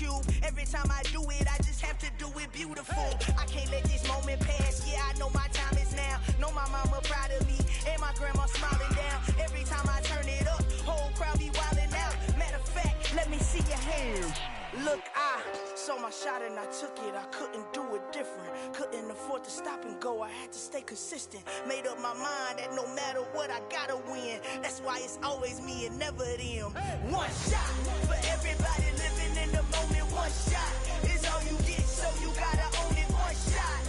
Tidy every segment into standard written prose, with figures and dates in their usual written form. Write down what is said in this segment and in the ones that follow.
cube. Every time I do it, I just have to do it beautiful. I can't let this moment pass. Yeah, I know my time is now. Know my mama proud of me, and my grandma smiling down. Every time I turn it up, whole crowd be wildin' out. Matter of fact, let me see your hands. Look, I saw my shot and I took it. I couldn't do it different. Couldn't afford to stop and go. I had to stay consistent. Made up my mind that no matter what, I gotta win. That's why it's always me and never them. One shot for everybody living in the moment. One shot is all you get, so you gotta own it. One shot.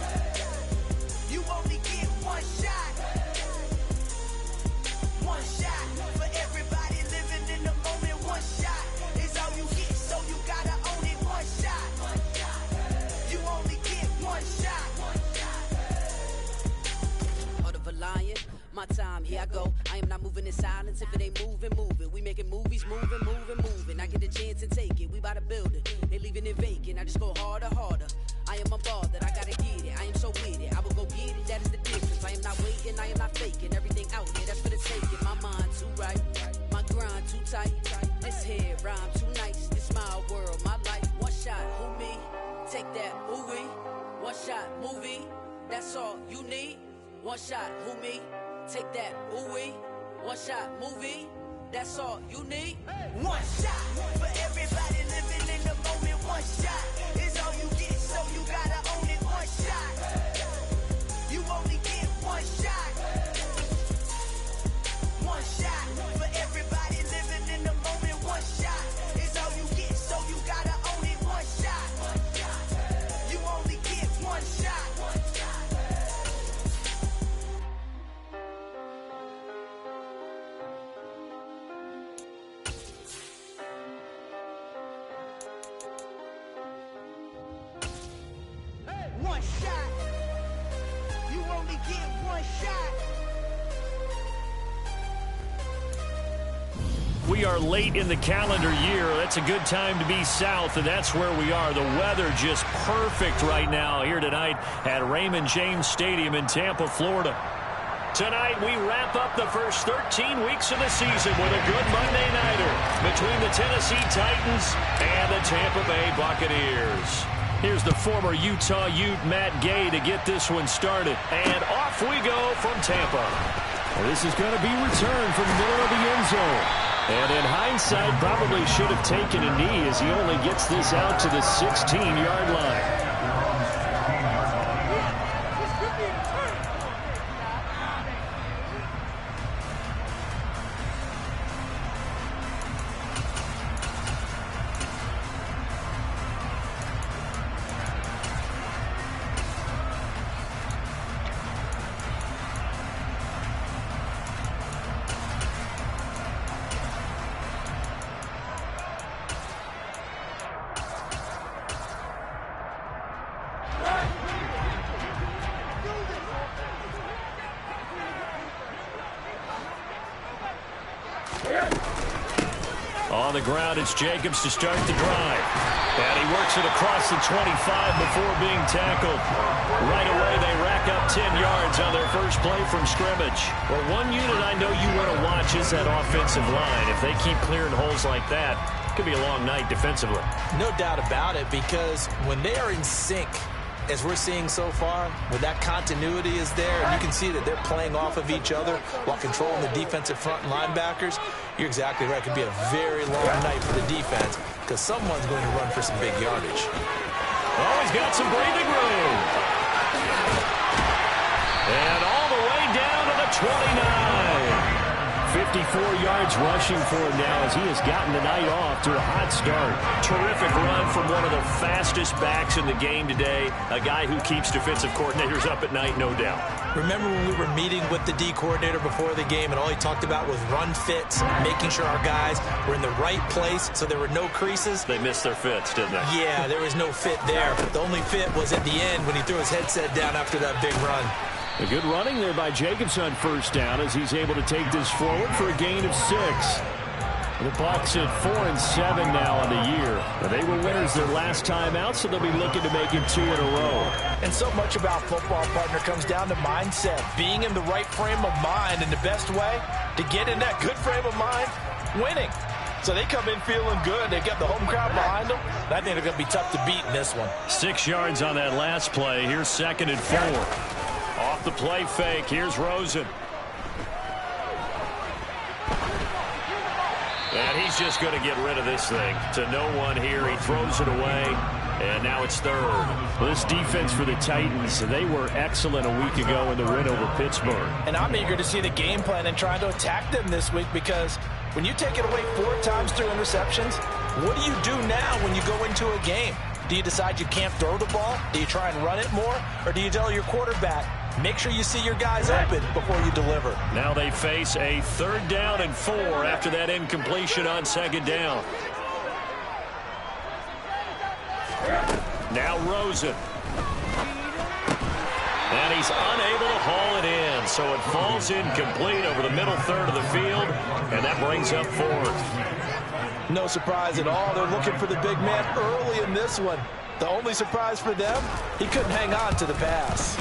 You only get one shot. One shot for everybody living in the moment. One shot is all you get, so you gotta own it. One shot. You only get one shot. Heart of a lion, my time, here I go. I am not moving in silence. If it ain't moving, moving. We making movies, moving, moving, moving. I get a chance and take it. We bout to build it. They leaving it vacant. I just go harder, harder. I am unbothered. I gotta get it. I am so with it. I will go get it. That is the difference. I am not waiting. I am not faking. Everything out here, that's for the taking. My mind too right. My grind too tight. This head rhyme too nice. This my world, my life. One shot, who me? Take that, ooh wee. One shot, movie. That's all you need. One shot, who me? Take that, ooh wee. One shot, movie. That's all you need. One shot for everybody living in the moment. One shot is all you get, so you gotta own it. One shot. You only get one shot. One shot for everybody living in the moment. One shot is all you get, so you gotta own it. One shot. You only get one shot. One shot. You only get one shot. We are late in the calendar year. That's a good time to be south, and that's where we are. The weather just perfect right now here tonight at Raymond James Stadium in Tampa, Florida. Tonight, we wrap up the first 13 weeks of the season with a good Monday nighter between the Tennessee Titans and the Tampa Bay Buccaneers. Here's the former Utah Ute Matt Gay to get this one started. And off we go from Tampa. Well, this is going to be returned from the middle of the end zone. And in hindsight, probably should have taken a knee as he only gets this out to the 16-yard line. On the ground, it's Jacobs to start the drive. And he works it across the 25 before being tackled. Right away, they rack up 10 yards on their first play from scrimmage. Well, one unit I know you want to watch is that offensive line. If they keep clearing holes like that, it could be a long night defensively. No doubt about it, because when they are in sync, as we're seeing so far, when that continuity is there, and you can see that they're playing off of each other while controlling the defensive front and linebackers, you're exactly right. It could be a very long night for the defense because someone's going to run for some big yardage. Oh, he's got some breathing room. And all the way down to the 29. 54 yards rushing for him now as he has gotten the night off to a hot start. Terrific run from one of the fastest backs in the game today, a guy who keeps defensive coordinators up at night, no doubt. Remember when we were meeting with the D coordinator before the game and all he talked about was run fits, making sure our guys were in the right place so there were no creases? They missed their fits, didn't they? Yeah, there was no fit there. The only fit was at the end when he threw his headset down after that big run. A good running there by Jacobs on first down as he's able to take this forward for a gain of 6. The Bucs at 4-7 now on the year. They were winners their last time out, so they'll be looking to make it 2 in a row. And so much about football, partner, comes down to mindset. Being in the right frame of mind, and the best way to get in that good frame of mind, winning. So they come in feeling good. They've got the home crowd behind them. I think they're going to be tough to beat in this one. 6 yards on that last play. Here's 2nd and 4. Off the play fake. Here's Rosen. And he's just going to get rid of this thing. To no one here. He throws it away. And now it's 3rd. Well, this defense for the Titans, they were excellent a week ago in the win over Pittsburgh. And I'm eager to see the game plan and trying to attack them this week, because when you take it away 4 times through interceptions, what do you do now when you go into a game? Do you decide you can't throw the ball? Do you try and run it more? Or do you tell your quarterback, make sure you see your guys open before you deliver? Now they face a 3rd down and 4 after that incompletion on 2nd down. Now Rosen. And he's unable to haul it in, so it falls incomplete over the middle third of the field, and that brings up 4th. No surprise at all. They're looking for the big man early in this one. The only surprise for them, he couldn't hang on to the pass.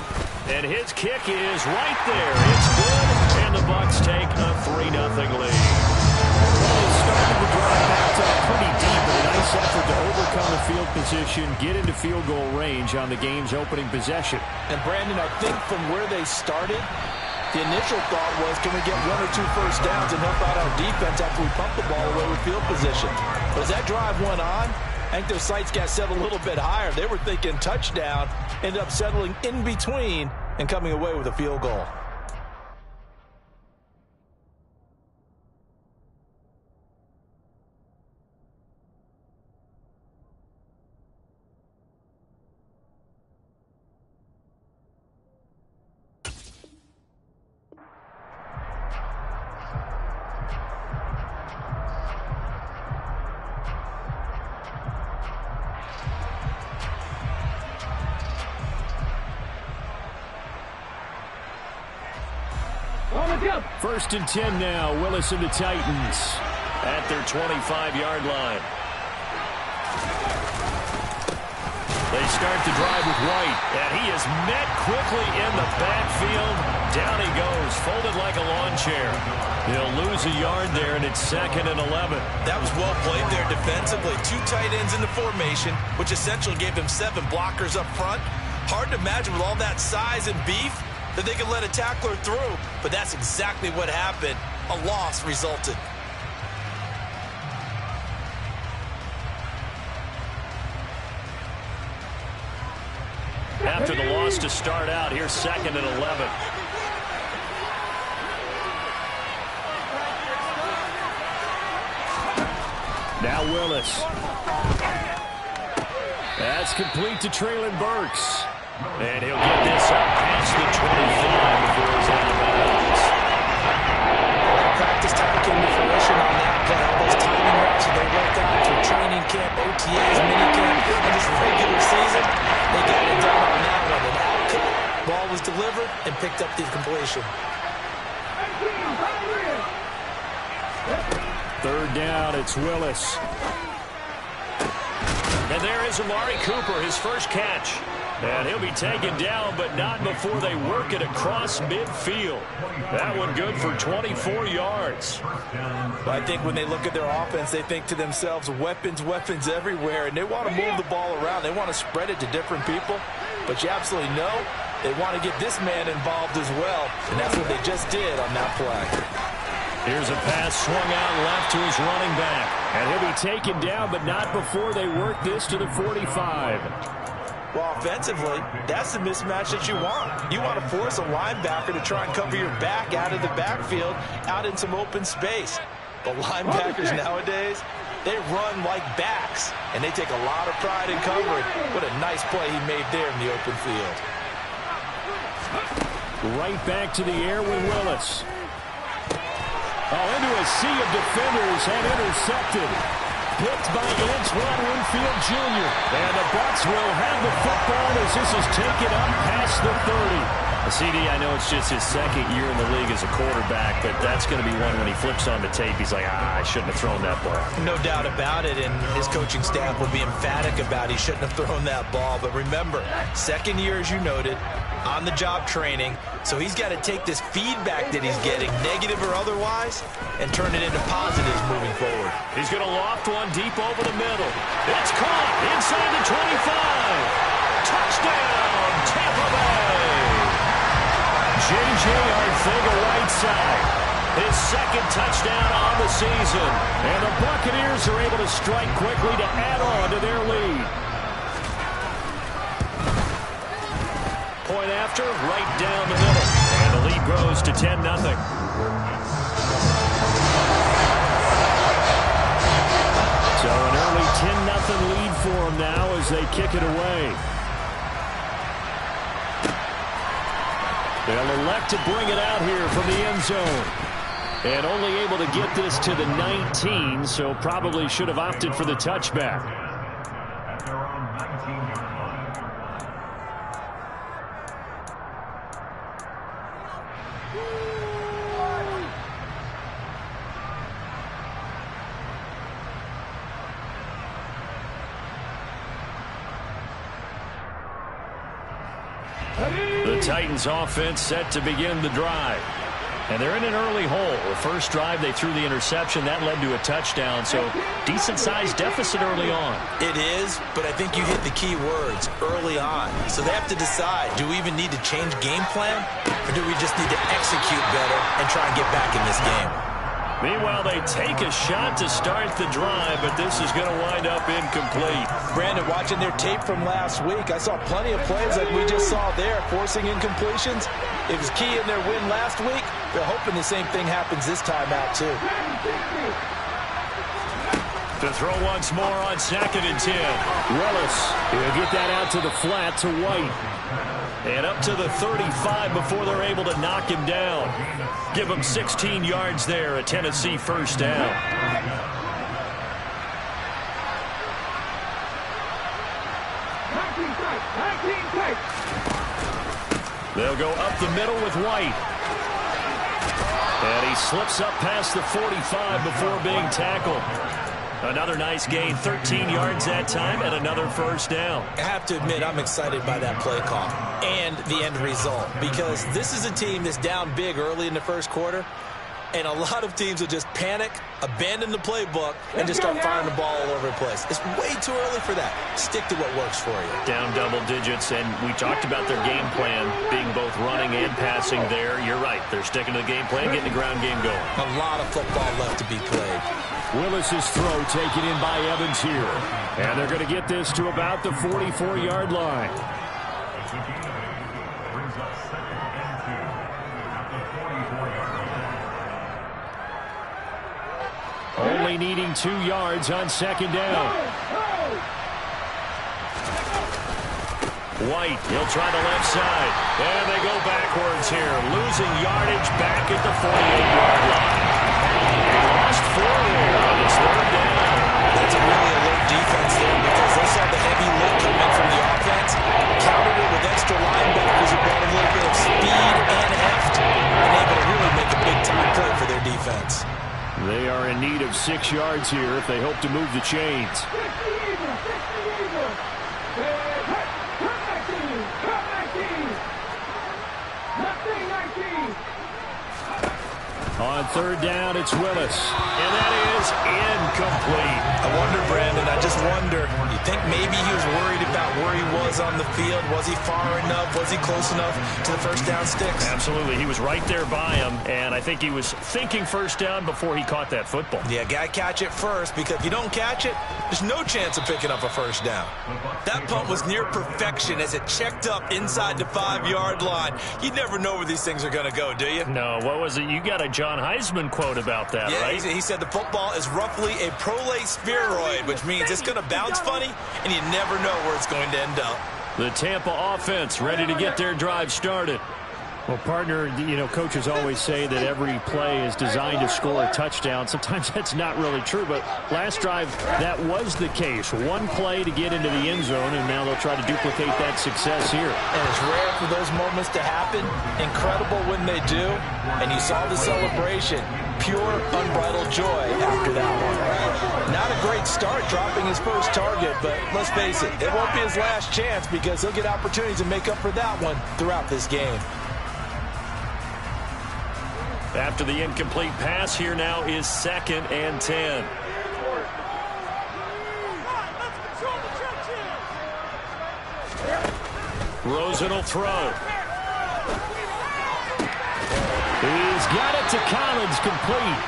And his kick is right there. It's good, and the Bucs take a 3-0 lead. Well, they started the drive backed up pretty deep, and a nice effort to overcome the field position, get into field goal range on the game's opening possession. And Brandon, I think from where they started, the initial thought was, can we get 1 or 2 first downs and help out our defense after we pump the ball away with field position? But as that drive went on, I think their sights got set a little bit higher. They were thinking touchdown, ended up settling in between and coming away with a field goal. First and 10 now. Willis and the Titans at their 25-yard line. They start the drive with White, and he is met quickly in the backfield. Down he goes, folded like a lawn chair. He'll lose a yard there, and it's 2nd and 11. That was well played there defensively. 2 tight ends in the formation, which essentially gave them 7 blockers up front. Hard to imagine with all that size and beef that they could let a tackler through, but that's exactly what happened. A loss resulted. After the loss to start out, here's 2nd and 11. Now Willis. That's complete to Traylon Burks. And he'll get this up past the 25 before he's out of bounds. Practice time came to fruition on that play. All those timing reps that they worked out through training camp, OTAs, minicamp, and just regular season, they got it done on that one. And outcome, ball was delivered and picked up the completion. 3rd down, it's Willis. And there is Amari Cooper, his first catch. And he'll be taken down, but not before they work it across midfield. That one good for 24 yards. I think when they look at their offense, they think to themselves, weapons, weapons everywhere. And they want to move the ball around. They want to spread it to different people. But you absolutely know they want to get this man involved as well. And that's what they just did on that play. Here's a pass swung out left to his running back. And he'll be taken down, but not before they work this to the 45. Well, offensively, that's the mismatch that you want. You want to force a linebacker to try and cover your back out of the backfield, out in some open space. But linebackers nowadays, they run like backs, and they take a lot of pride in covering. What a nice play he made there in the open field. Right back to the air with Willis. Oh, into a sea of defenders and intercepted. Picked by Antoine Winfield Jr. And the Bucs will have the football as this is taken up past the 30. CD, I know it's just his 2nd year in the league as a quarterback, but that's going to be one when he flips on the tape. He's like, I shouldn't have thrown that ball. No doubt about it, and his coaching staff will be emphatic about he shouldn't have thrown that ball. But remember, 2nd year, as you noted, on-the-job training, So he's got to take this feedback that he's getting, negative or otherwise, and turn it into positives moving forward. He's going to loft one deep over the middle. It's caught inside the 25. Touchdown, Tampa Bay. J.J. Arcega-Whiteside. His second touchdown on the season. And the Buccaneers are able to strike quickly to add on to their lead. Point after, right down the middle. And the lead grows to 10-0. So an early 10-0 lead for them now as they kick it away. They'll elect to bring it out here from the end zone. And only able to get this to the 19, so probably should have opted for the touchback. The Titans offense set to begin the drive. And they're in an early hole. The first drive, they threw the interception. That led to a touchdown, so decent-sized deficit early on. It is, but I think you hit the key words, early on. So they have to decide, do we even need to change game plan, or do we just need to execute better and try and get back in this game? Meanwhile, they take a shot to start the drive, but this is going to wind up incomplete. Brandon, watching their tape from last week, I saw plenty of plays like we just saw there, forcing incompletions. It was key in their win last week. They're hoping the same thing happens this time out, too. To throw once more on 2nd and 10. Willis, he'll get that out to the flat to White. And up to the 35 before they're able to knock him down. Give him 16 yards there, a Tennessee first down. They'll go up the middle with White. And he slips up past the 45 before being tackled. Another nice gain, 13 yards that time, and another first down. I have to admit, I'm excited by that play call and the end result, because this is a team that's down big early in the first quarter, and a lot of teams will just panic, abandon the playbook, and just start firing the ball all over the place. It's way too early for that. Stick to what works for you. Down double digits, and we talked about their game plan being both running and passing there. You're right. They're sticking to the game plan, getting the ground game going. A lot of football left to be played. Willis's throw taken in by Evans here. And they're going to get this to about the 44-yard line. Only needing 2 yards on 2nd down. White, he'll try the left side. And they go backwards here. Losing yardage back at the 48-yard line. Lost 4 there on his 3rd down. That's a really alert defense there, because they saw the heavy lift come in from the offense, countered it with extra linebackers who brought a little bit of speed and heft, and able to really make a big-time play for their defense. They are in need of 6 yards here if they hope to move the chains. On 3rd down, it's Willis. And that is incomplete. I wonder, Brandon, I just wonder, you think maybe he was worried about where he was on the field? Was he far enough? Was he close enough to the first down sticks? Absolutely. He was right there by him, and I think he was thinking first down before he caught that football. Yeah, got to catch it first, because if you don't catch it, there's no chance of picking up a first down. That punt was near perfection as it checked up inside the 5-yard line. You never know where these things are going to go, do you? No, what was it? You got a John Heisman quote about that, yeah, right? He said the football is roughly a prolate spheroid, which means it's going to bounce funny, and you never know where it's going to end up. The Tampa offense ready to get their drive started. Well, partner, you know, coaches always say that every play is designed to score a touchdown. Sometimes that's not really true, but last drive, that was the case. One play to get into the end zone, and now they'll try to duplicate that success here. And it's rare for those moments to happen. Incredible when they do. And you saw the celebration. Pure, unbridled joy after that one. Not a great start dropping his first target, but let's face it, it won't be his last chance, because he'll get opportunities to make up for that one throughout this game. After the incomplete pass, here now is 2nd and 10. Rosen will throw. He's got it to Collins, complete.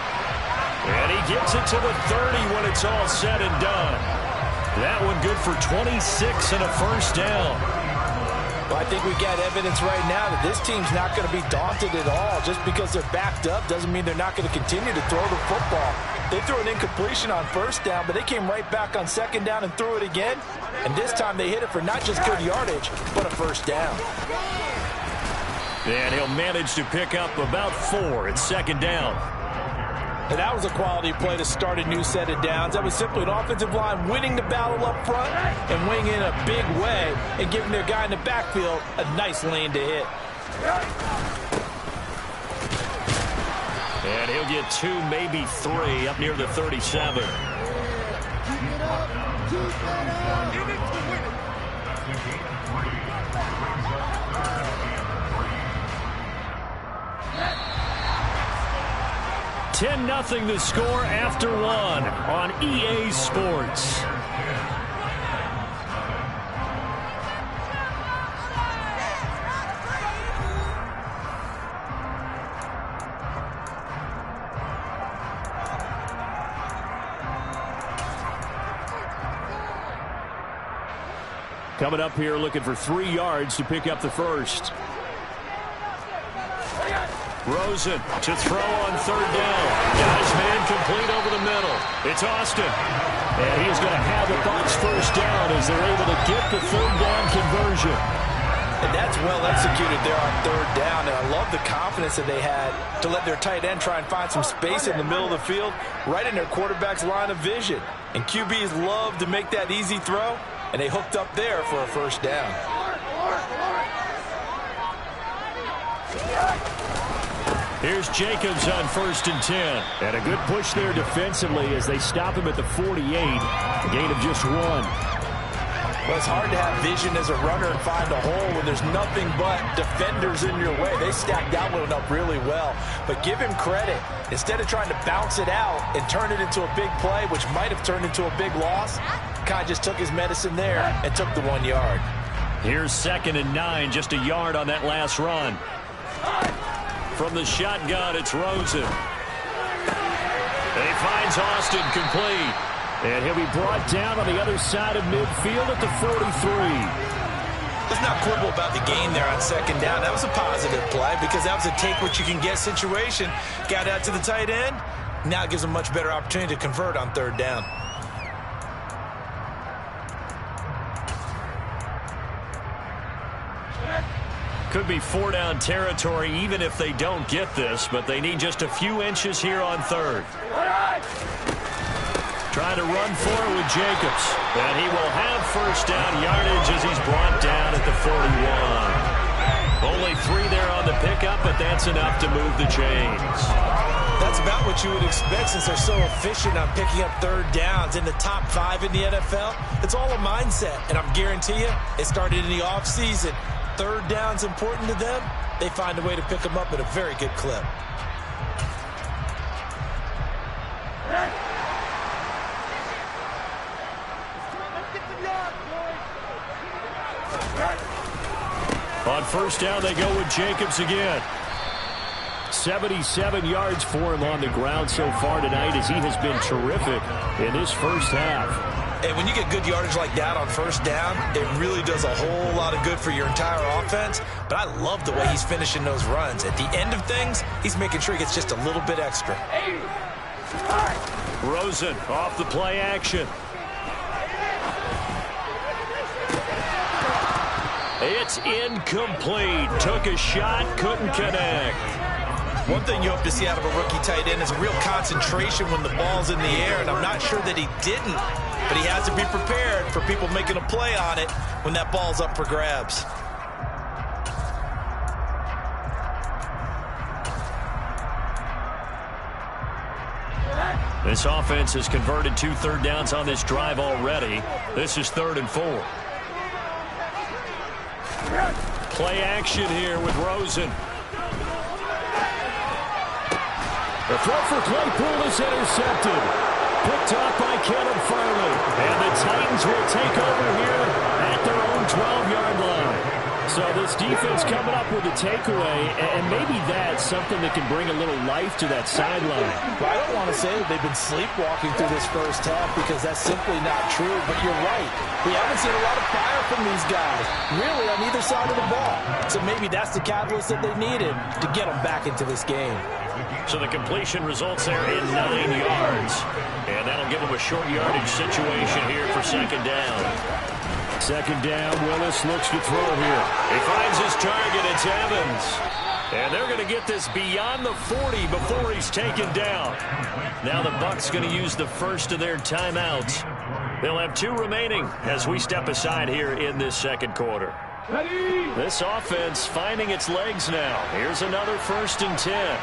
And he gets it to the 30 when it's all said and done. That one good for 26 and a first down. Well, I think we got evidence right now that this team's not going to be daunted at all. Just because they're backed up doesn't mean they're not going to continue to throw the football. They threw an incompletion on first down, but they came right back on second down and threw it again. And this time they hit it for not just good yardage, but a first down. And he'll manage to pick up about 4 at second down. And that was a quality play to start a new set of downs. That was simply an offensive line winning the battle up front and winning in a big way and giving their guy in the backfield a nice lane to hit. And he'll get 2, maybe 3 up near the 37. Keep it up. Give it to win it. 10-0 the score after 1 on EA Sports. Coming up here looking for 3 yards to pick up the first. Rosen to throw on 3rd down. Guy's man complete over the middle. It's Austin. And he's going to have a box first down as they're able to get the 3rd down conversion. And that's well executed there on 3rd down. And I love the confidence that they had to let their tight end try and find some space in the middle of the field, right in their quarterback's line of vision. And QBs love to make that easy throw, and they hooked up there for a first down. Here's Jacobs on 1st and 10. And a good push there defensively as they stop him at the 48. A gain of just 1. Well, it's hard to have vision as a runner and find a hole when there's nothing but defenders in your way. They stacked that one up really well. But give him credit. Instead of trying to bounce it out and turn it into a big play, which might have turned into a big loss, Kai just took his medicine there and took the 1 yard. Here's 2nd and 9, just a yard on that last run. From the shotgun, it's Rosen. And he finds Austin complete. And he'll be brought down on the other side of midfield at the 43. Let's not quibble about the gain there on 2nd down. That was a positive play because that was a take-what-you-can-get situation. Got out to the tight end. Now it gives them a much better opportunity to convert on 3rd down. Could be 4-down territory even if they don't get this, but they need just a few inches here on 3rd. Trying to run for it with Jacobs. And he will have first down yardage as he's brought down at the 41. Only 3 there on the pickup, but that's enough to move the chains. That's about what you would expect since they're so efficient on picking up 3rd downs in the top 5 in the NFL. It's all a mindset, and I'm guarantee you it started in the offseason. 3rd down's important to them. They find a way to pick them up at a very good clip. On 1st down, they go with Jacobs again. 77 yards for him on the ground so far tonight as he has been terrific in this first half. And when you get good yardage like that on 1st down, it really does a whole lot of good for your entire offense. But I love the way he's finishing those runs. At the end of things, he's making sure he gets just a little bit extra. Rosen off the play action. It's incomplete. Took a shot, couldn't connect. One thing you hope to see out of a rookie tight end is a real concentration when the ball's in the air, and I'm not sure that he didn't, but he has to be prepared for people making a play on it when that ball's up for grabs. This offense has converted 2 3rd downs on this drive already. This is 3rd and 4. Play action here with Rosen. The throw for Claypool is intercepted. Picked off by Kevin Farley. And the Titans will take over here at their own 12-yard line. So this defense coming up with a takeaway, and maybe that's something that can bring a little life to that sideline. Well, I don't want to say that they've been sleepwalking through this first half because that's simply not true, but you're right. We haven't seen a lot of fire from these guys, really, on either side of the ball. So maybe that's the catalyst that they needed to get them back into this game. So the completion results there in 9 yards, and that'll give them a short yardage situation here for second down. Second down, Willis looks to throw here. He finds his target, it's Evans. And they're going to get this beyond the 40 before he's taken down. Now the Bucs going to use the first of their timeouts. They'll have 2 remaining as we step aside here in this second quarter. Ready? This offense finding its legs now. Here's another 1st and 10.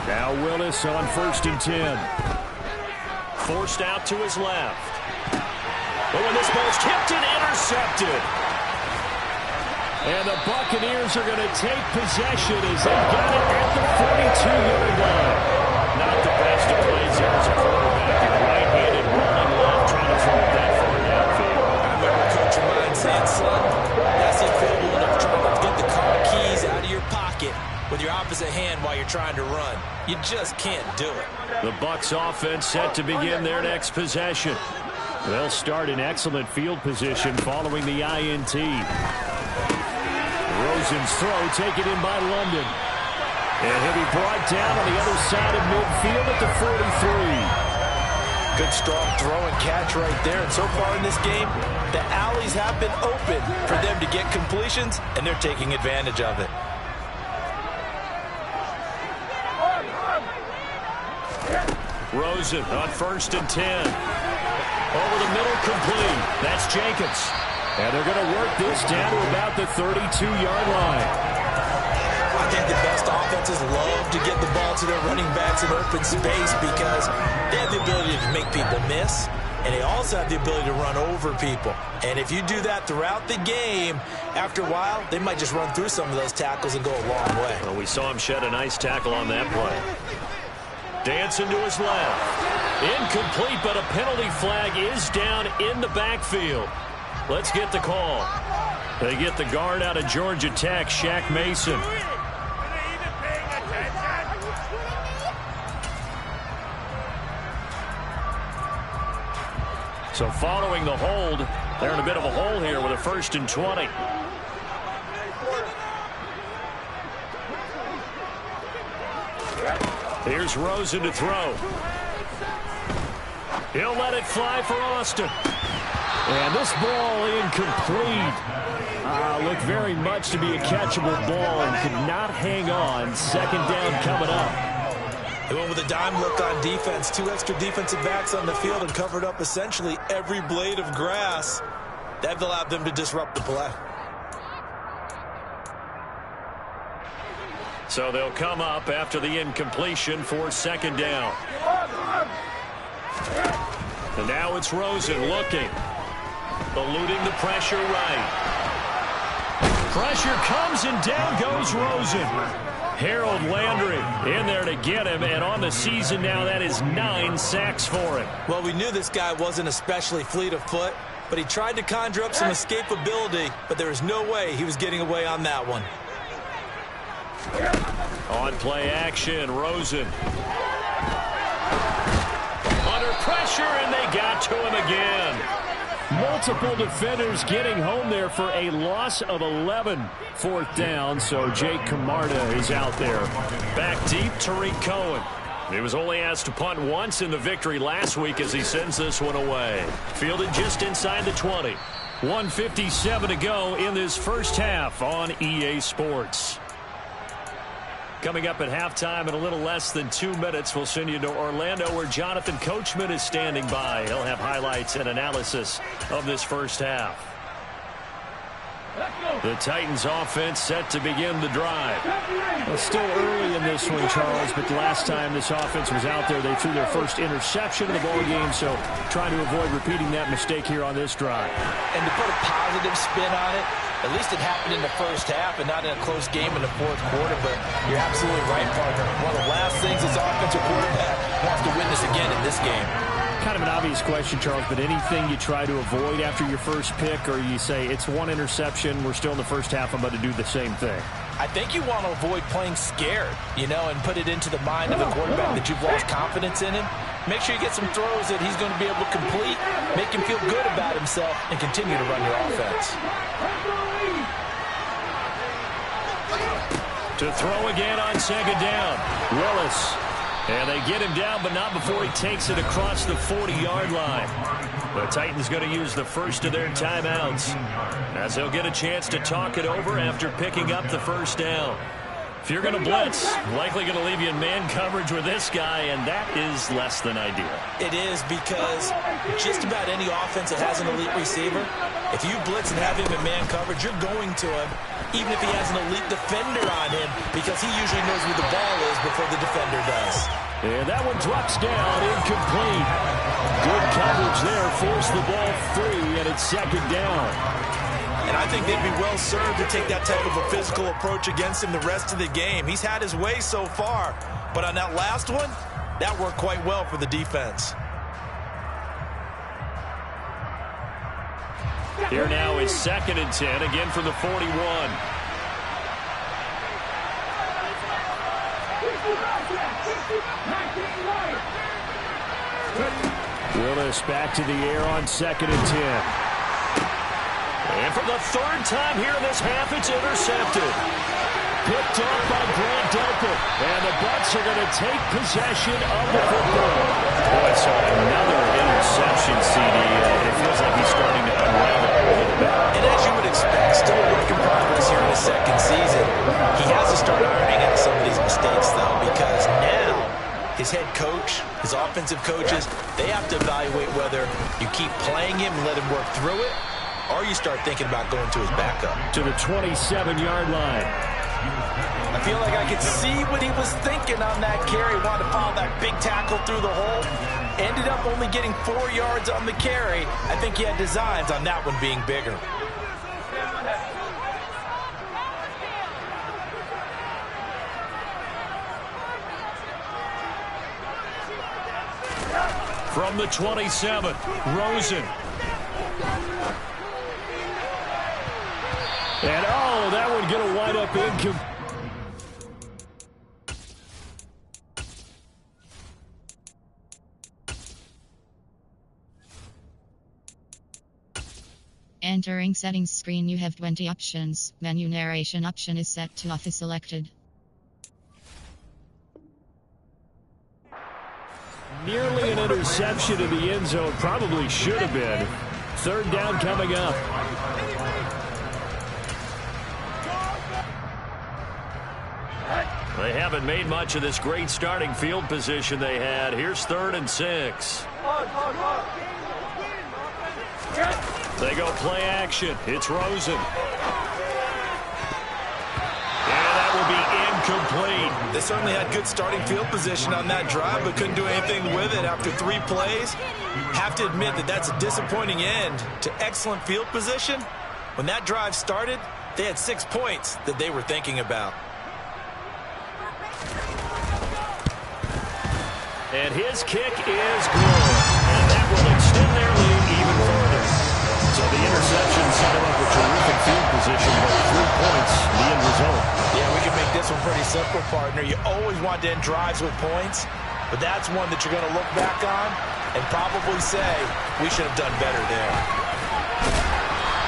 Now Willis on 1st and 10. Forced out to his left. Oh, and this ball's tipped and intercepted. And the Buccaneers are going to take possession as they got it at the 42-yard line. Not the best of plays here as a quarterback. You're right-handed, rolling left, trying to throw it that far downfield. I remember Coach Ryan saying, son, that's the equivalent of trying to get the car keys out of your pocket with your opposite hand while you're trying to run. You just can't do it. The Bucs offense set to begin their next possession. They'll start in excellent field position following the INT. Rosen's throw taken in by London. And he'll be brought down on the other side of midfield at the 43. Good strong throw and catch right there. And so far in this game, the alleys have been open for them to get completions, and they're taking advantage of it. Rosen on 1st and 10. Over the middle, complete. That's Jacobs. And they're going to work this down to about the 32-yard line. I think the best offenses love to get the ball to their running backs in open space because they have the ability to make people miss, and they also have the ability to run over people. And if you do that throughout the game, after a while, they might just run through some of those tackles and go a long way. Well, we saw him shed a nice tackle on that play. Dancing to his left. Incomplete, but a penalty flag is down in the backfield. Let's get the call. They get the guard out of Georgia Tech, Shaq Mason. So following the hold, they're in a bit of a hole here with a 1st and 20. Here's Rosen to throw. He'll let it fly for Austin. And this ball incomplete. Looked very much to be a catchable ball and could not hang on. Second down coming up. They went with a dime look on defense. 2 extra defensive backs on the field and covered up essentially every blade of grass. That allowed them to disrupt the play. So they'll come up after the incompletion for second down. And now it's Rosen looking. Eluding the pressure right. Pressure comes and down goes Rosen. Harold Landry in there to get him, and on the season now that is 9 sacks for him. Well, we knew this guy wasn't especially fleet of foot, but he tried to conjure up some escapability, but there was no way he was getting away on that one. On play action, Rosen. Under pressure, and they got to him again. Multiple defenders getting home there for a loss of 11. 4th down, so Jake Camarda is out there. Back deep, Tariq Cohen. He was only asked to punt once in the victory last week as he sends this one away. Fielded just inside the 20. 1:57 to go in this first half on EA Sports. Coming up at halftime in a little less than 2 minutes, we'll send you to Orlando where Jonathan Coachman is standing by. He'll have highlights and analysis of this first half. The Titans offense set to begin the drive. Well, still early in this one, Charles, but the last time this offense was out there, they threw their first interception of the ball game, so trying to avoid repeating that mistake here on this drive. And to put a positive spin on it, At least it happened in the first half and not in a close game in the fourth quarter. But you're absolutely right, partner. One of the last things this offensive quarterback wants to witness again in this game. Kind of an obvious question, Charles, but anything you try to avoid after your first pick, or you say it's one interception, we're still in the first half, I'm about to do the same thing? I think you want to avoid playing scared, and put it into the mind of the quarterback that you've lost confidence in him. Make sure you get some throws that he's going to be able to complete, make him feel good about himself, and continue to run your offense. To throw again on second down. Willis. And they get him down, but not before he takes it across the 40-yard line. The Titans going to use the first of their timeouts, as they'll get a chance to talk it over after picking up the first down. If you're going to blitz, likely going to leave you in man coverage with this guy, and that is less than ideal. It is, because just about any offense that has an elite receiver, if you blitz and have him in man coverage, you're going to him, even if he has an elite defender on him, because he usually knows where the ball is before the defender does. And that one drops down, incomplete. Good coverage there, forced the ball free, and it's second down. And I think they'd be well served to take that type of a physical approach against him the rest of the game. He's had his way so far, but on that last one, that worked quite well for the defense. Here now is 2nd and 10, again from the 41. Willis back to the air on 2nd and 10. And for the third time here in this half, it's intercepted. Picked up by Grant Delpit. And the Bucs are going to take possession of the football. Boy, so another interception, CD. It feels like he's starting to unravel a little bit. And as you would expect, still a work in progress here in his second season. He has to start ironing out some of these mistakes, though, because now his head coach, his offensive coaches, they have to evaluate whether you keep playing him and let him work through it, or you start thinking about going to his backup. To the 27-yard line. I feel like I could see what he was thinking on that carry. Wanted to follow that big tackle through the hole. Ended up only getting 4 yards on the carry. I think he had designs on that one being bigger. From the 27, Rosen. And, that one going to wind up incomplete. Entering settings screen, you have 20 options. Menu narration option is set to off is selected. Nearly an interception in the end zone. Probably should have been. Third down coming up. They haven't made much of this great starting field position they had. Here's 3rd and 6. They go play action. It's Rosen. And that will be incomplete. They certainly had good starting field position on that drive, but couldn't do anything with it after 3 plays. Have to admit that that's a disappointing end to excellent field position. When that drive started, they had 6 points that they were thinking about. And his kick is good. And that will extend their lead even further. So the interception set him up with terrific field position, but 3 points, the end result. Yeah, we can make this one pretty simple, partner. You always want to end drives with points, but that's one that you're going to look back on and probably say, we should have done better there.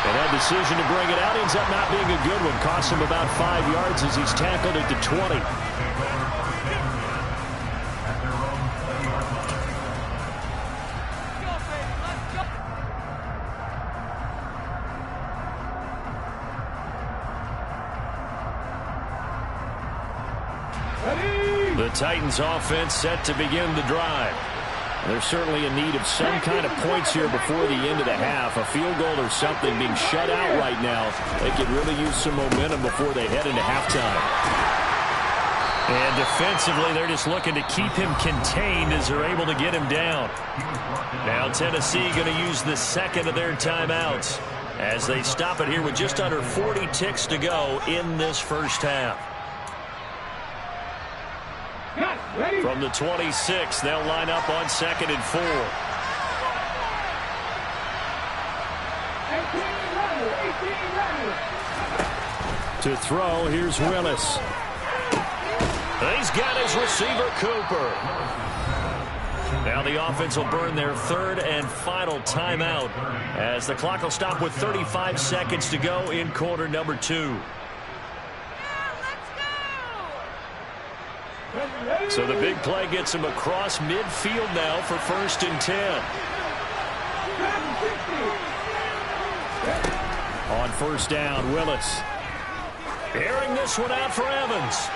And that decision to bring it out ends up not being a good one. Cost him about 5 yards as he's tackled at the 20. The Titans offense set to begin the drive. They're certainly in need of some kind of points here before the end of the half. A field goal or something. Being shut out right now, they could really use some momentum before they head into halftime. And defensively, they're just looking to keep him contained as they're able to get him down. Now Tennessee going to use the second of their timeouts. as they stop it here with just under 40 ticks to go in this first half. From the 26, they'll line up on 2nd and 4. To throw, here's Willis. He's got his receiver, Cooper. Now the offense will burn their 3rd and final timeout as the clock will stop with 35 seconds to go in quarter number 2. So the big play gets him across midfield now for 1st and 10. On 1st down, Willis. Airing this one out for Evans.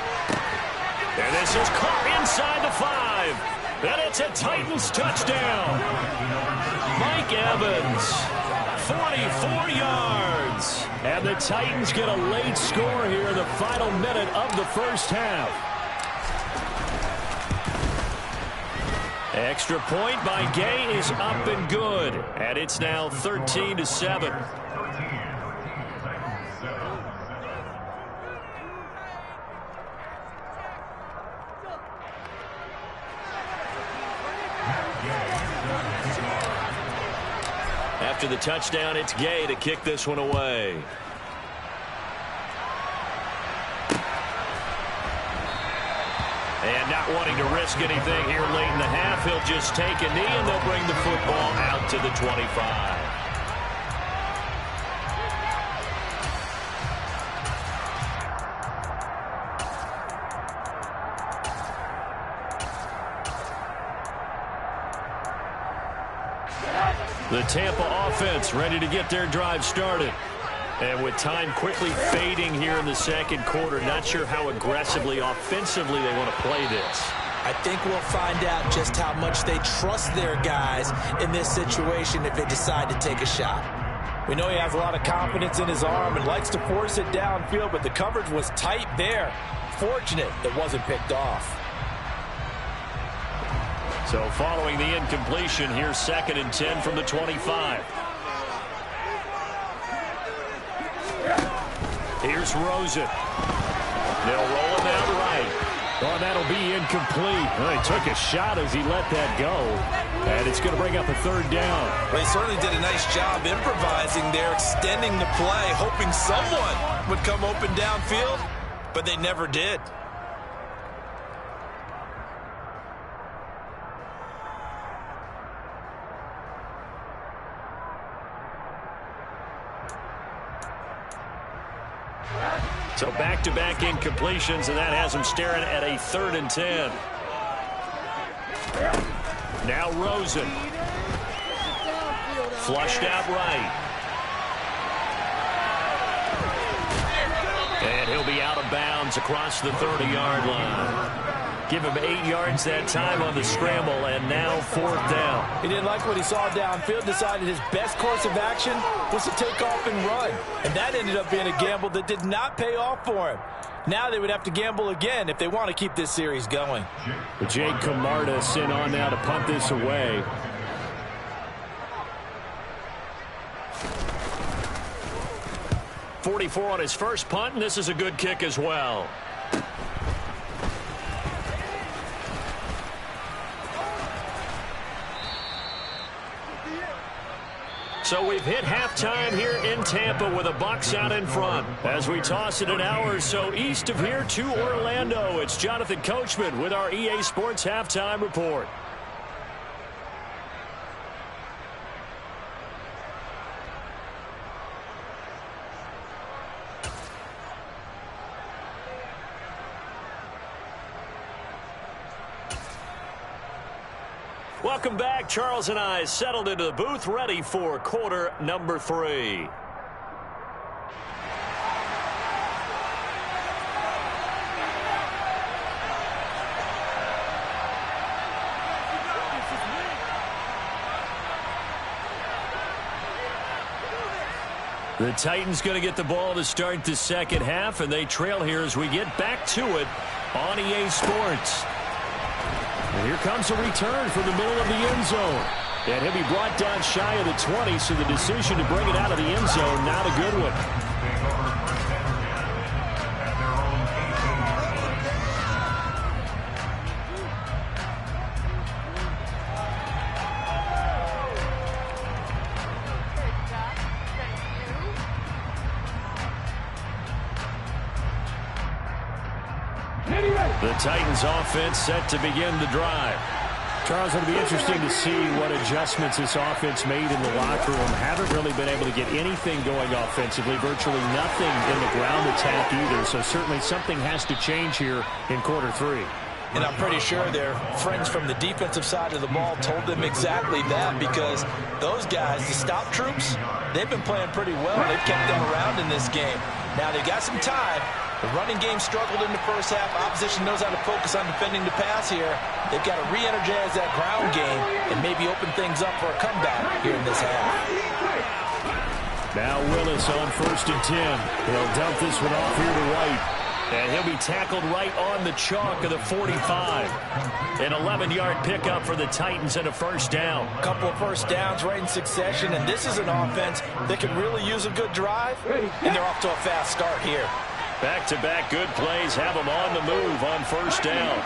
And this is caught inside the 5. And it's a Titans touchdown. Mike Evans, 44 yards. And the Titans get a late score here in the final minute of the first half. Extra point by Gay is up and good. And it's now 13-7. After the touchdown, it's Gay to kick this one away. And not wanting to risk anything here late in the half, he'll just take a knee and they'll bring the football out to the 25. The Tampa offense ready to get their drive started. And with time quickly fading here in the second quarter, not sure how aggressively, offensively they want to play this. I think we'll find out just how much they trust their guys in this situation if they decide to take a shot. We know he has a lot of confidence in his arm and likes to force it downfield, but the coverage was tight there. Fortunate that wasn't picked off. So following the incompletion, here's 2nd and 10 from the 25. Here's Rosen. They'll roll him out right. Oh, that'll be incomplete. Well, he took a shot as he let that go. And it's going to bring up a 3rd down. Well, he certainly did a nice job improvising there, extending the play, hoping someone would come open downfield, but they never did. So back-to-back incompletions, and that has him staring at a 3rd and 10. Now Rosen. Flushed out right. And he'll be out of bounds across the 30-yard line. Give him 8 yards that time on the scramble, and now 4th down. He didn't like what he saw downfield, decided his best course of action was to take off and run. And that ended up being a gamble that did not pay off for him. Now they would have to gamble again if they want to keep this series going. Jake Camarda sent on now to punt this away. .44 on his first punt, and this is a good kick as well. So we've hit halftime here in Tampa with the Bucs out in front. As we toss it an hour or so east of here to Orlando, it's Jonathan Coachman with our EA Sports Halftime Report. Welcome back. Charles and I settled into the booth, ready for quarter number 3. The Titans going to get the ball to start the second half, and they trail here as we get back to it on EA Sports. And here comes a return from the middle of the end zone. And he'll be brought down shy of the 20, so the decision to bring it out of the end zone, not a good one. The Titans offense set to begin the drive. Charles, it'll be interesting to see what adjustments this offense made in the locker room. Haven't really been able to get anything going offensively, virtually nothing in the ground attack either. So certainly something has to change here in quarter 3. And I'm pretty sure their friends from the defensive side of the ball told them exactly that, because those guys, the stop troops, they've been playing pretty well. They've kept them around in this game. Now they've got some time. The running game struggled in the first half. Opposition knows how to focus on defending the pass here. They've got to re-energize that ground game and maybe open things up for a comeback here in this half. Now Willis on 1st and 10. He'll dump this one off here to White. And he'll be tackled right on the chalk of the 45. An 11-yard pickup for the Titans and a first down. A couple of first downs right in succession, and this is an offense that can really use a good drive, and they're off to a fast start here. Back-to-back good plays have them on the move on first down.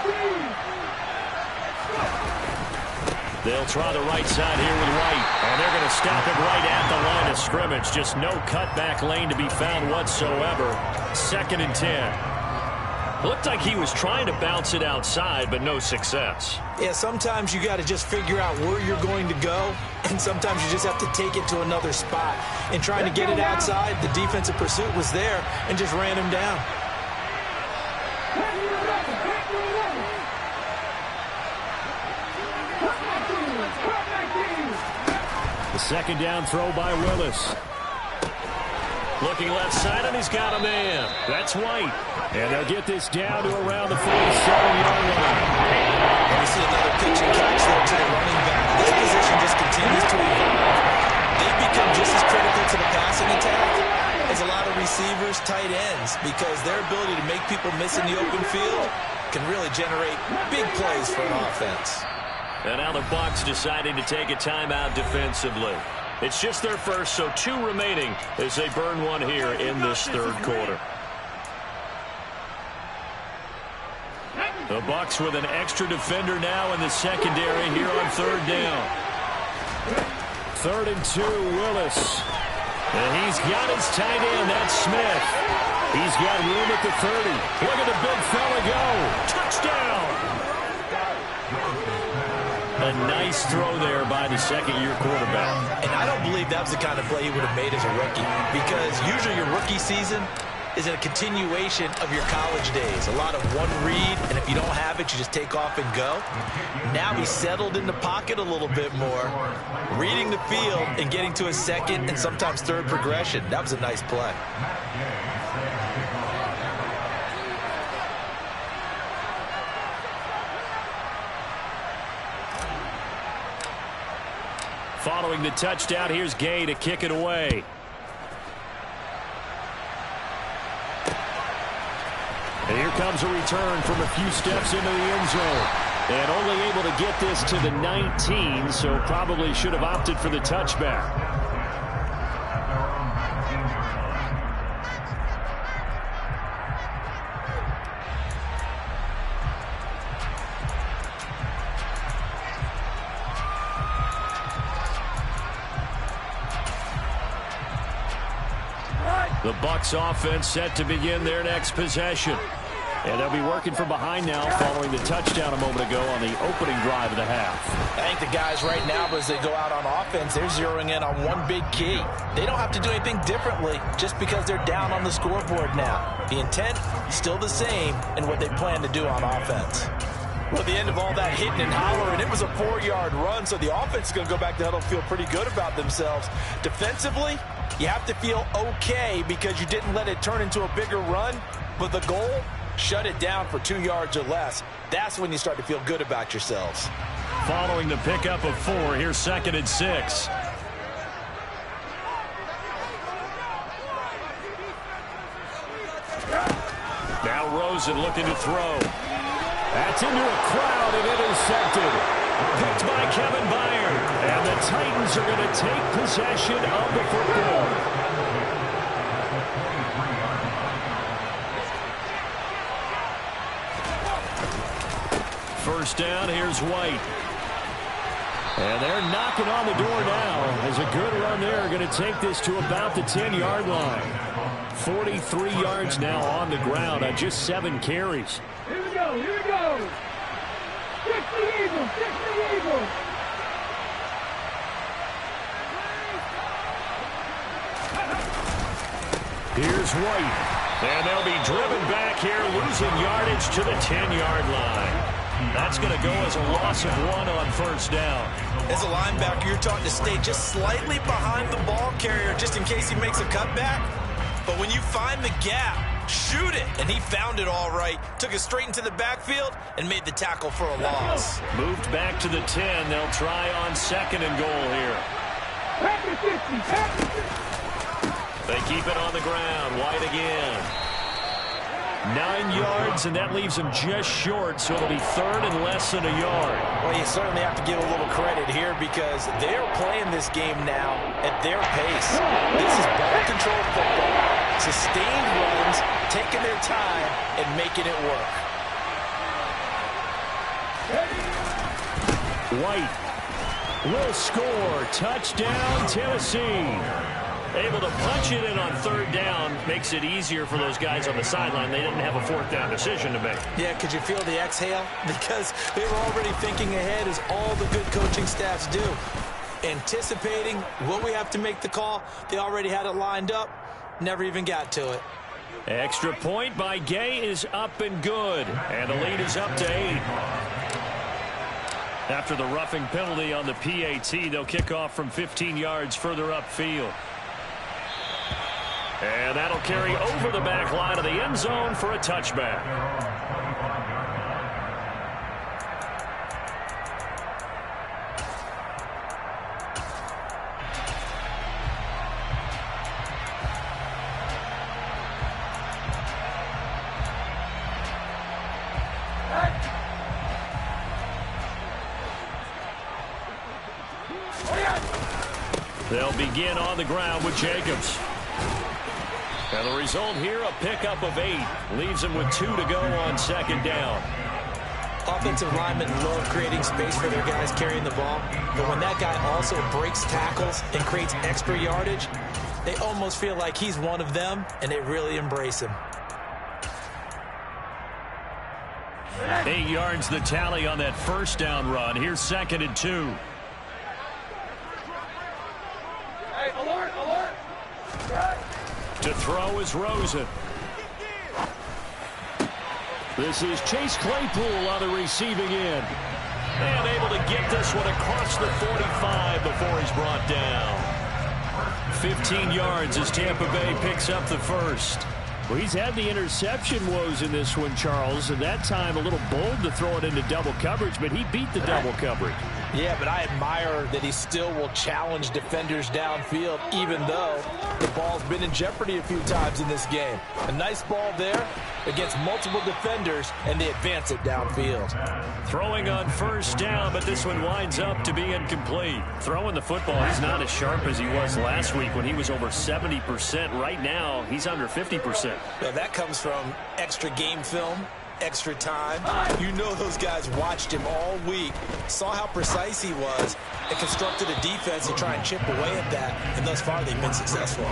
They'll try the right side here with White, and they're going to stop it right at the line of scrimmage. Just no cutback lane to be found whatsoever. 2nd and 10. Looked like he was trying to bounce it outside, but no success. Yeah, sometimes you got to just figure out where you're going to go, and sometimes you just have to take it to another spot. And trying to get it outside, the defensive pursuit was there and just ran him down. The 2nd down throw by Willis. Looking left side, and he's got a man. That's White. And they'll get this down to around the 47-yard line. And we see another pitch and catch there to the running back. This position just continues to evolve. They've become just as critical to the passing attack as a lot of receivers, tight ends, because their ability to make people miss in the open field can really generate big plays for an offense. And now the Bucs deciding to take a timeout defensively. It's just their first, so 2 remaining as they burn one here in this 3rd quarter. The Bucs with an extra defender now in the secondary here on 3rd down. 3rd and 2, Willis. And he's got his tight end, that's Smith. He's got room at the 30. Look at the big fella go. Touchdown. A nice throw there by the 2nd-year quarterback. And I don't believe that was the kind of play he would have made as a rookie, because usually your rookie season is a continuation of your college days. A lot of one read, and if you don't have it, you just take off and go. Now he's settled in the pocket a little bit more, reading the field and getting to a 2nd and sometimes 3rd progression. That was a nice play. Following the touchdown, here's Gay to kick it away. And here comes a return from a few steps into the end zone. And only able to get this to the 19, so probably should have opted for the touchback. The Bucs offense set to begin their next possession. And they'll be working from behind now following the touchdown a moment ago on the opening drive of the half. I think the guys right now, as they go out on offense, they're zeroing in on one big key. They don't have to do anything differently just because they're down on the scoreboard now. The intent still the same in what they plan to do on offense. Well, at the end of all that hitting and hollering, it was a 4-yard run, so the offense is going to go back to huddle and feel pretty good about themselves. Defensively, you have to feel okay because you didn't let it turn into a bigger run, but the goal, shut it down for 2 yards or less. That's when you start to feel good about yourselves. Following the pickup of 4, here's 2nd and 6. Now Rosen looking to throw. That's into a crowd and intercepted. Picked by Kevin Byard. And the Titans are going to take possession of the football. First down, here's White. And they're knocking on the door now as a good run there. Going to take this to about the 10-yard line. 43 yards now on the ground on just 7 carries. Here we go, here we go. 60 Eagles, 60 Eagles. Here's White. And they'll be driven back here, losing yardage to the 10-yard line. That's going to go as a loss of 1 on first down. As a linebacker, you're taught to stay just slightly behind the ball carrier just in case he makes a cutback. But when you find the gap, shoot it. And he found it all right. Took it straight into the backfield and made the tackle for a loss. Moved back to the 10. They'll try on 2nd and goal here. They keep it on the ground. White again. 9 yards, and that leaves him just short, so it'll be 3rd and less than a yard. Well, you certainly have to give a little credit here because they're playing this game now at their pace. This is ball control football. Sustained runs, taking their time, and making it work. White will score. Touchdown, Tennessee. Able to punch it in on 3rd down. Makes it easier for those guys on the sideline. They didn't have a 4th down decision to make. Yeah, could you feel the exhale? Because they were already thinking ahead, as all the good coaching staffs do. Anticipating, will we have to make the call? They already had it lined up. Never even got to it. Extra point by Gay is up and good. And the lead is up to 8. After the roughing penalty on the PAT, they'll kick off from 15 yards further upfield. And that'll carry over the back line of the end zone for a touchback. They'll begin on the ground with Jacobs. And the result here, a pickup of 8. Leaves them with 2 to go on 2nd down. Offensive linemen love creating space for their guys carrying the ball. But when that guy also breaks tackles and creates extra yardage, they almost feel like he's one of them, and they really embrace him. 8 yards the tally on that first down run. Here's 2nd and 2. Hey, alert, alert. To throw is Rosen. This is Chase Claypool on the receiving end. And able to get this one across the 45 before he's brought down. 15 yards as Tampa Bay picks up the first. Well, he's had the interception woes in this one, Charles, and that time a little bold to throw it into double coverage, but he beat the double coverage. Yeah, but I admire that he still will challenge defenders downfield, even though the ball's been in jeopardy a few times in this game. A nice ball there against multiple defenders, and they advance it downfield. Throwing on first down, but this one winds up to be incomplete. Throwing the football, he's not as sharp as he was last week when he was over 70%. Right now, he's under 50%. Now, that comes from extra game film, extra time. You know those guys watched him all week, saw how precise he was, and constructed a defense to try and chip away at that, and thus far they've been successful.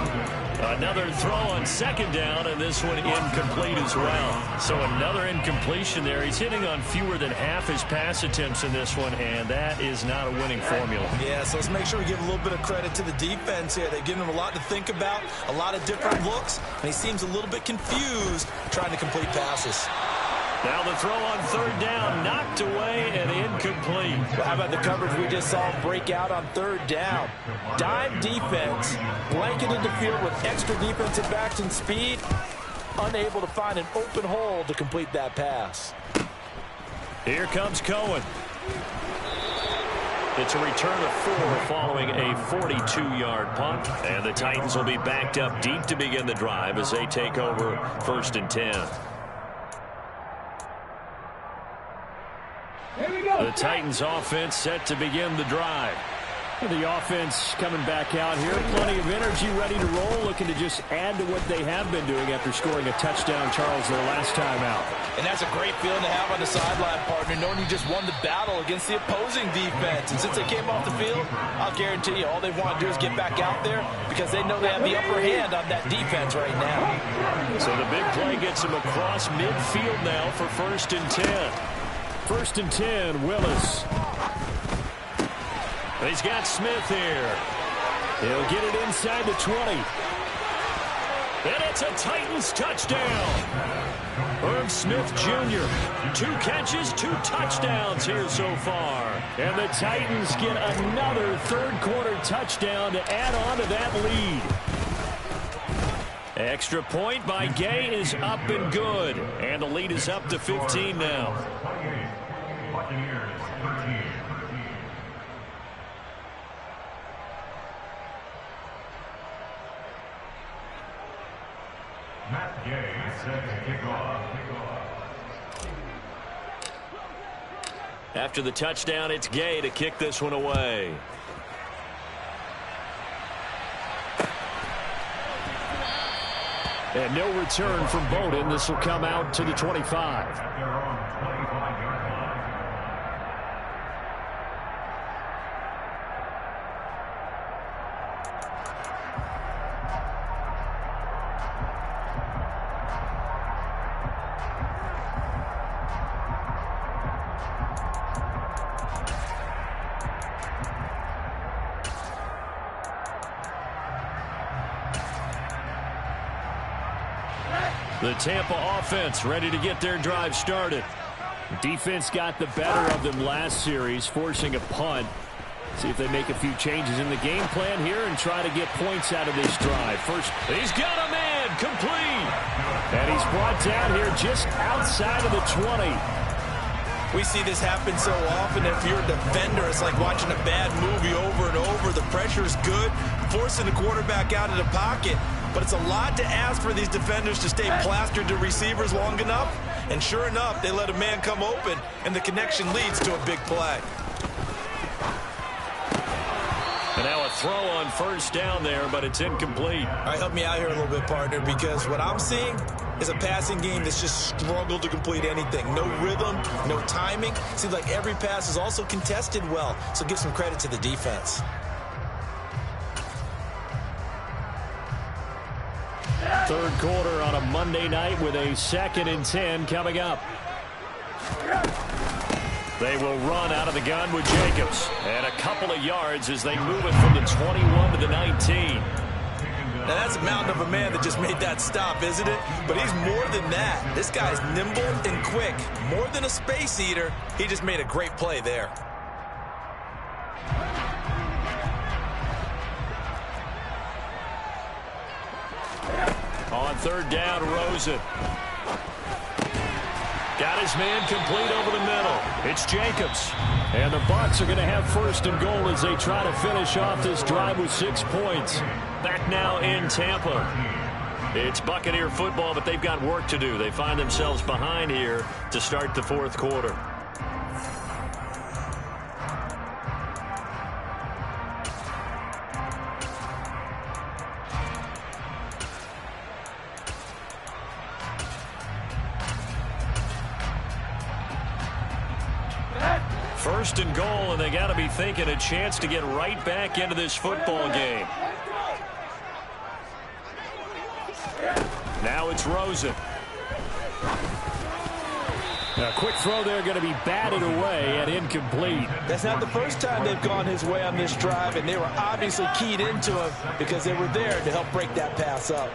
Another throw on 2nd down, and this one incomplete as well. So another incompletion there. He's hitting on fewer than half his pass attempts in this one, and that is not a winning formula. Yeah, so let's make sure we give a little bit of credit to the defense here. They've given him a lot to think about, a lot of different looks, and he seems a little bit confused trying to complete passes. Now the throw on 3rd down, knocked away and incomplete. Well, how about the coverage we just saw him break out on 3rd down? Dime defense, blanketed the field with extra defensive backs and speed, unable to find an open hole to complete that pass. Here comes Cohen. It's a return of 4 following a 42-yard punt. And the Titans will be backed up deep to begin the drive as they take over 1st and 10. Here we go. The Titans offense set to begin the drive. The offense coming back out here. Plenty of energy, ready to roll, looking to just add to what they have been doing after scoring a touchdown, Charles, their last time out. And that's a great feeling to have on the sideline, partner, knowing you just won the battle against the opposing defense. And since they came off the field, I'll guarantee you all they want to do is get back out there because they know they have the upper hand on that defense right now. So the big play gets him across midfield now for 1st and 10. 1st and 10, Willis. He's got Smith here. He'll get it inside the 20. And it's a Titans touchdown. Irv Smith Jr., 2 catches, 2 touchdowns here so far. And the Titans get another third-quarter touchdown to add on to that lead. Extra point by Gay is up and good. And the lead is up to 15 now. Buccaneers 13. Matt Gay set to kick off. After the touchdown, it's Gay to kick this one away. And no return from Bowden. This will come out to the 25. At their own 25-yard line. The Tampa offense ready to get their drive started. Defense got the better of them last series, forcing a punt. See if they make a few changes in the game plan here and try to get points out of this drive. First, he's got a man complete. And he's brought down here just outside of the 20. We see this happen so often. If you're a defender, it's like watching a bad movie over and over. The pressure is good, forcing the quarterback out of the pocket. But it's a lot to ask for these defenders to stay plastered to receivers long enough. And sure enough, they let a man come open, and the connection leads to a big play. And now a throw on 1st down there, but it's incomplete. All right, help me out here a little bit, partner, because what I'm seeing is a passing game that's just struggled to complete anything. No rhythm, no timing. Seems like every pass is also contested well, so give some credit to the defense. Third quarter on a Monday night with a 2nd and 10 coming up. They will run out of the gun with Jacobs. And a couple of yards as they move it from the 21 to the 19. Now, that's a mountain of a man that just made that stop, isn't it? But he's more than that. This guy's nimble and quick. More than a space eater, he just made a great play there. On 3rd down, Rosen. Got his man complete over the middle. It's Jacobs. And the Bucs are going to have 1st and goal as they try to finish off this drive with 6 points. Back now in Tampa. It's Buccaneer football, but they've got work to do. They find themselves behind here to start the 4th quarter. First and goal, and they got to be thinking a chance to get right back into this football game. Now it's Rosen. A quick throw there going to be batted away and incomplete. That's not the first time they've gone his way on this drive, and they were obviously keyed into him because they were there to help break that pass up.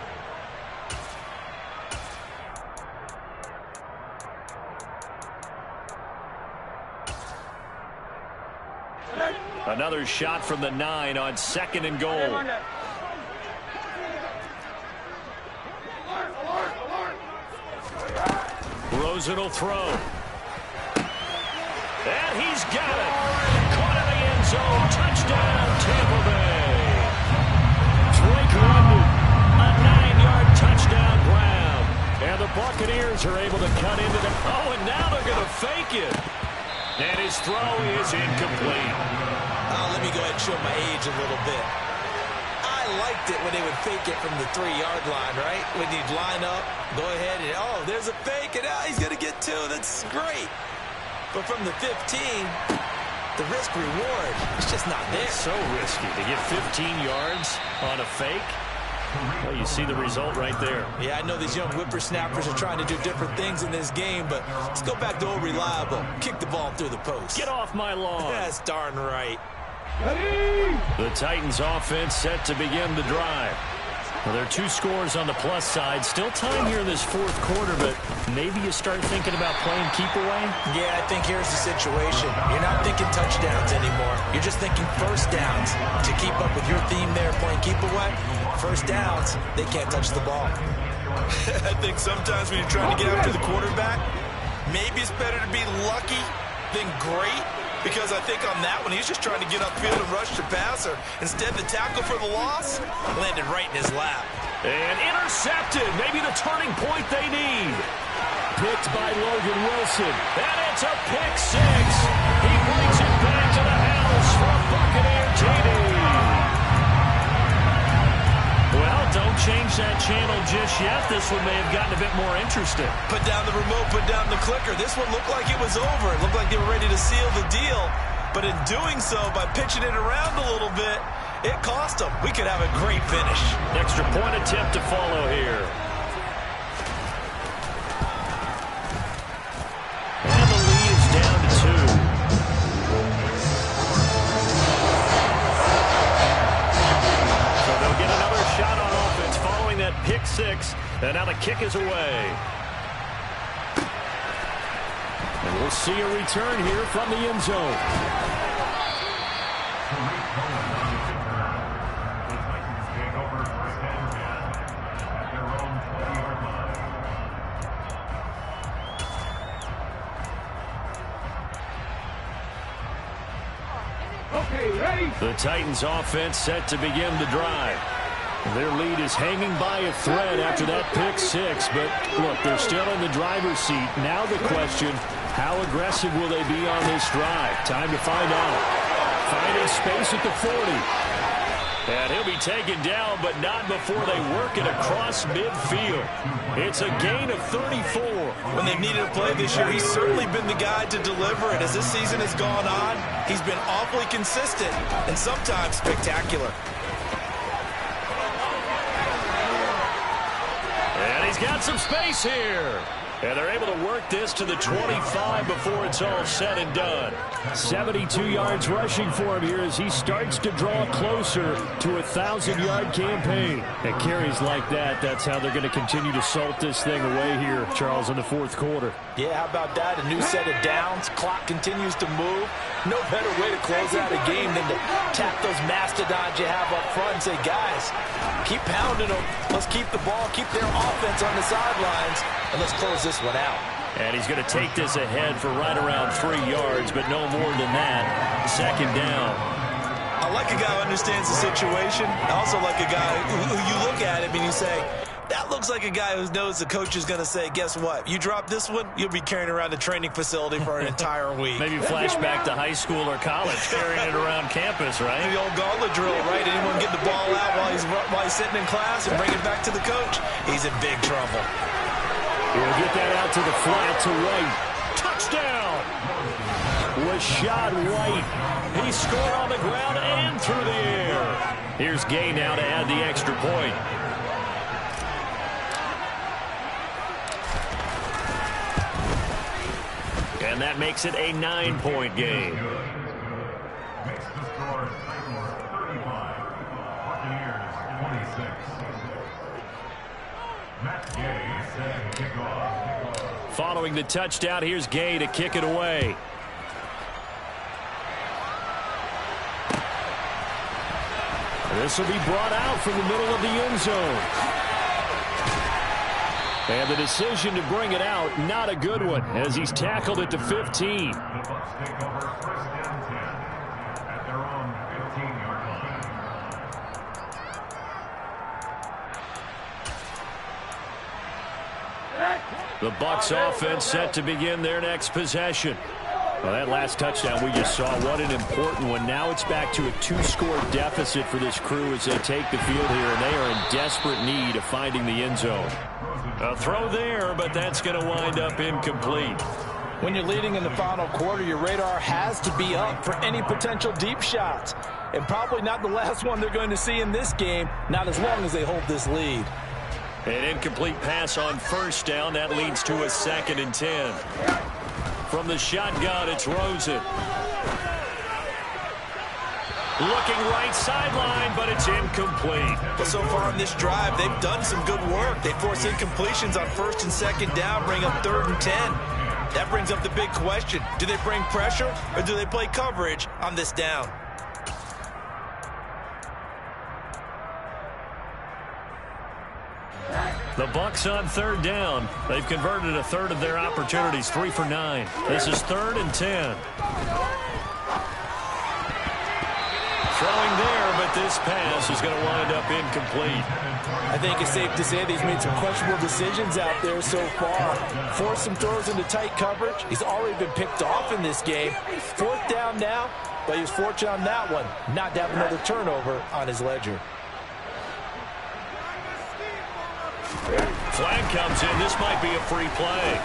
Another shot from the 9 on 2nd and goal. Rosen will throw. And he's got it. Caught in the end zone. Touchdown, Tampa Bay. Drake London. A 9-yard touchdown grab. And the Buccaneers are able to cut into the... Oh, and now they're going to fake it. And his throw is incomplete. Let me go ahead and show my age a little bit. I liked it when they would fake it from the 3-yard line, right? When you'd line up, go ahead and, oh, there's a fake, and he's going to get 2. That's great. But from the 15, the risk-reward, it's just not there. It's so risky to get 15 yards on a fake. Well, you see the result right there. Yeah, I know these young whippersnappers are trying to do different things in this game, but let's go back to old reliable. Kick the ball through the post. Get off my lawn. That's darn right. Ready? The Titans offense set to begin the drive. Well, there are 2 scores on the plus side. Still time here in this 4th quarter, but maybe you start thinking about playing keep away? Yeah, I think here's the situation. You're not thinking touchdowns anymore. You're just thinking first downs. To keep up with your theme there, playing keep away, first downs, they can't touch the ball. I think sometimes when you're trying to get after the quarterback, maybe it's better to be lucky than great. Because I think on that one, he's just trying to get upfield and rush the passer. Instead, the tackle for the loss landed right in his lap. And intercepted. Maybe the turning point they need. Picked by Logan Wilson. And it's a pick 6. He brings it back to the house for Buccaneer TD. Well, don't change that channel just yet. This one may have gotten a bit more interesting. Put down the remote, put down the clicker. This one looked like it was over. It looked like they were ready to seal the deal. But in doing so, by pitching it around a little bit, it cost them. We could have a great finish. Extra point attempt to follow here. And the lead is down to 2. So they'll get another shot on offense following that pick 6. And now the kick is away. And we'll see a return here from the end zone. Okay, ready? The Titans offense set to begin the drive. Their lead is hanging by a thread after that pick 6, but look, they're still in the driver's seat. Now the question, how aggressive will they be on this drive? Time to find out. Finding space at the 40. And he'll be taken down, but not before they work it across midfield. It's a gain of 34. When they've needed a play this year, he's certainly been the guy to deliver it. As this season has gone on, he's been awfully consistent and sometimes spectacular. And he's got some space here. And they're able to work this to the 25 before it's all said and done. 72 yards rushing for him here as he starts to draw closer to a 1,000-yard campaign. And carries like that, that's how they're going to continue to salt this thing away here, Charles, in the 4th quarter. Yeah, how about that? A new set of downs. Clock continues to move. No better way to close out a game than to tap those mastodons you have up front and say, guys, keep pounding them. Let's keep the ball, keep their offense on the sidelines, and let's close this one out. And he's going to take this ahead for right around 3 yards, but no more than that. 2nd down. I like a guy who understands the situation. I also like a guy who you look at him and you say, that looks like a guy who knows the coach is going to say, guess what? You drop this one, you'll be carrying around the training facility for an entire week. Maybe flashback to high school or college, carrying it around campus, right? The old gauntlet drill, right? Anyone get the ball out while he's sitting in class and bring it back to the coach? He's in big trouble. He'll get that out to the flat to White. Touchdown! Rashad White. He scored on the ground and through the air. Here's Gay now to add the extra point. And that makes it a 9-point game. Makes the score Titans 35, Buccaneers 26. Matt Gay set to kick off. Following the touchdown, here's Gay to kick it away. This will be brought out from the middle of the end zone. And the decision to bring it out, not a good one, as he's tackled at the 15. The Bucs take over 1st and 10 at their own 15-yard line. The Bucs offense set to begin their next possession. Well, that last touchdown we just saw, what an important one. Now it's back to a 2-score deficit for this crew as they take the field here, and they are in desperate need of finding the end zone. A throw there, but that's going to wind up incomplete. When you're leading in the final quarter, your radar has to be up for any potential deep shots. And probably not the last one they're going to see in this game, not as long as they hold this lead. An incomplete pass on first down. That leads to a 2nd and 10. From the shotgun, it's Rosen. Looking right sideline, but it's incomplete. Well, so far in this drive, they've done some good work. They force incompletions on 1st and 2nd down, bring up 3rd and 10. That brings up the big question. Do they bring pressure or do they play coverage on this down? The Bucs on 3rd down. They've converted a third of their opportunities, 3 for 9. This is 3rd and 10. Throwing there, but this pass is going to wind up incomplete. I think it's safe to say that he's made some questionable decisions out there so far. Forced some throws into tight coverage. He's already been picked off in this game. 4th down now, but he was fortunate on that one not to have another turnover on his ledger. Flag comes in. This might be a free play.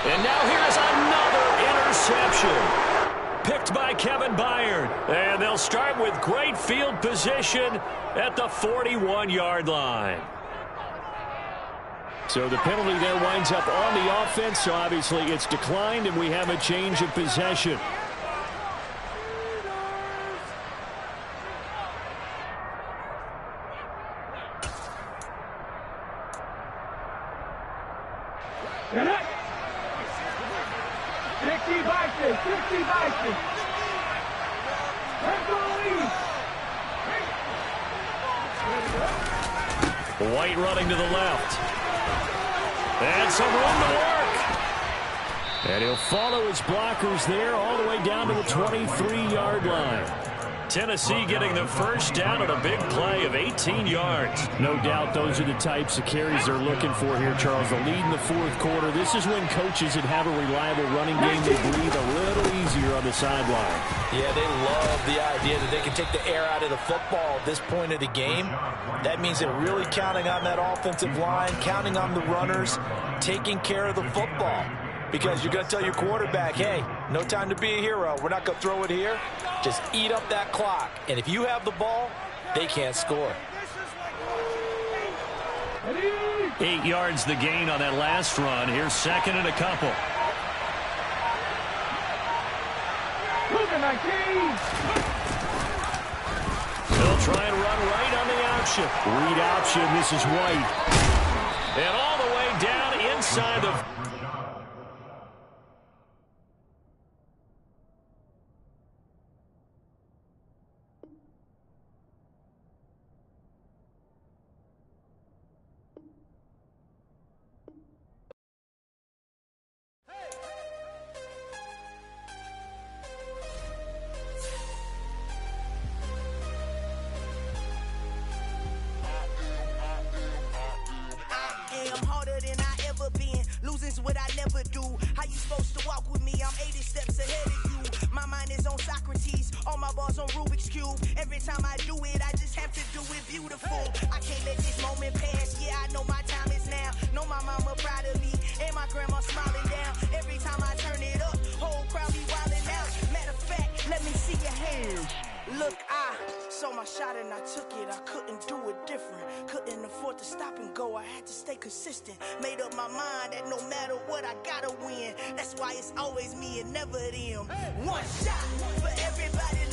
And now here's another interception. Picked by Kevin Byard. And they'll start with great field position at the 41-yard line. So the penalty there winds up on the offense. So obviously it's declined, and we have a change of possession. White running to the left. And some room to work. And he'll follow his blockers there all the way down to the 23-yard line. Tennessee getting the first down on a big play of 18 yards. No doubt those are the types of carries they're looking for here, Charles. The lead in the 4th quarter. This is when coaches that have a reliable running game, they breathe a little easier on the sideline. Yeah, they love the idea that they can take the air out of the football at this point of the game. That means they're really counting on that offensive line, counting on the runners, taking care of the football. Because you're going to tell your quarterback, hey, no time to be a hero. We're not going to throw it here. Just eat up that clock. And if you have the ball, they can't score. 8 yards the gain on that last run. Here's 2nd and a couple. They'll try and run right on the option. Read option. This is White. And all the way down inside the... Losing's what I never do. How you supposed to walk with me? I'm 80 steps ahead of you. My mind is on Socrates, all my balls on Rubik's Cube. Every time I do it, I just have to do it beautiful. I can't let this moment pass. Yeah, I know my time is now. Know my mama proud of me, and my grandma smiling down. Every time I turn it up, whole crowd be wildin' out. Matter of fact, let me see your hands. Look, I saw my shot and I took it. I couldn't do it different. Couldn't afford to stop and go. I had to stay consistent. Made up my mind that no matter what, I gotta win. That's why it's always me and never them. One shot for everybody.